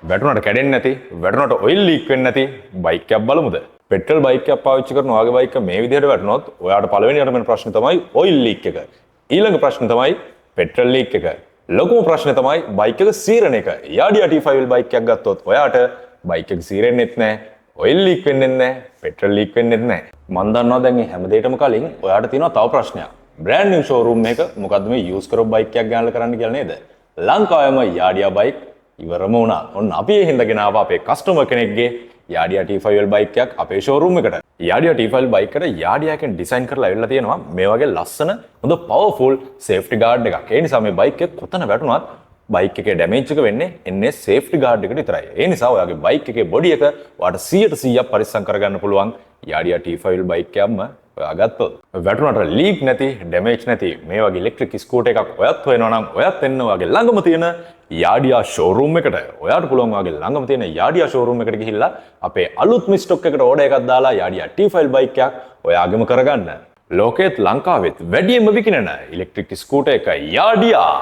වැටුණට කැඩෙන්නේ නැති, වැටුණට oil leak වෙන්නේ නැති බයික් එකක් බලමුද? පෙට්‍රල් බයික් එකක් පාවිච්චි කරන ඔයාගේ බයික් එක මේ විදිහට වැටුණොත් ඔයාට පළවෙනියටම එන ප්‍රශ්නේ තමයි ඔයිල් ලීක් එක. ඊළඟ ප්‍රශ්නේ තමයි පෙට්‍රල් ලීක් එක. ලොකුම ප්‍රශ්නේ තමයි බයික් එක සීරන එක. යාඩියා T5 බයික් එකක් ගත්තොත් ඔයාට බයික් එක සීරෙන්නෙත් නැහැ, ඔයිල් ලීක් වෙන්නෙත් නැහැ, පෙට්‍රල් ලීක් වෙන්නෙත් නැහැ. මම දන්නවා දැන් මේ හැම දෙයකටම කලින් ඔයාට තියෙනවා තව ප්‍රශ්නයක්. බ්‍රෑන්ඩ් නිව් ෂෝරූම් එක මොකද්ද මේ යූස් කරපු බයික් එකක් ගන්නලා කරන්න කියලා නේද? ලංකාවේම යාඩියා බයික් ඉවරම වුණා. ඔන්න අපි ඒ හින්දා ගෙනාවා අපේ කස්ටමර් කෙනෙක්ගේ යාඩියා T5 බයික් එකක් අපේ ෂෝරූම් එකට. යාඩියා T5 බයික් එකට යාඩියා එකෙන් ඩිසයින් කරලා අවිල්ලා තියෙනවා මේ වගේ ලස්සන හොඳ පවර්ෆුල් සේෆ්ටි ගාඩ් එකක්. ඒ නිසා මේ බයික් එක කොතන වැටුණත් බයික් එකේ ඩැමේජ් එක වෙන්නේ එන්නේ සේෆ්ටි ගාඩ් එකට විතරයි. ඒ නිසා ඔයාගේ බයික් එකේ බොඩි එක ඔයාට 100% පරිස්සම් කරගන්න පුළුවන් යාඩියා T5 බයික් එකක්ම ඔයා ගත්තොත්. වැටුණට ලීක් නැති, ඩැමේජ් නැති මේ වගේ ඉලෙක්ට්‍රික් ස්කූටර් එකක් ඔයත් හොයනවා නම් ඔයත් එන්න ඔයාගේ ළඟම තියෙන යාඩියා ෂෝරූම් එකට. ඔයාට පුළුවන් ඔයාගේ ළඟම තියෙන යාඩියා ෂෝරූම් එකට ගිහිල්ලා අපේ අලුත්ම ස්ටොක් එකට ඕඩර් එකක් දාලා යාඩියා T5 බයික් එකක් ඔයාගෙම කරගන්න. ලෝකෙත් ලංකාවෙත් වැඩියෙන්ම විකිණෙන ඉලෙක්ට්‍රික් ස්කූටර් එක යාඩියා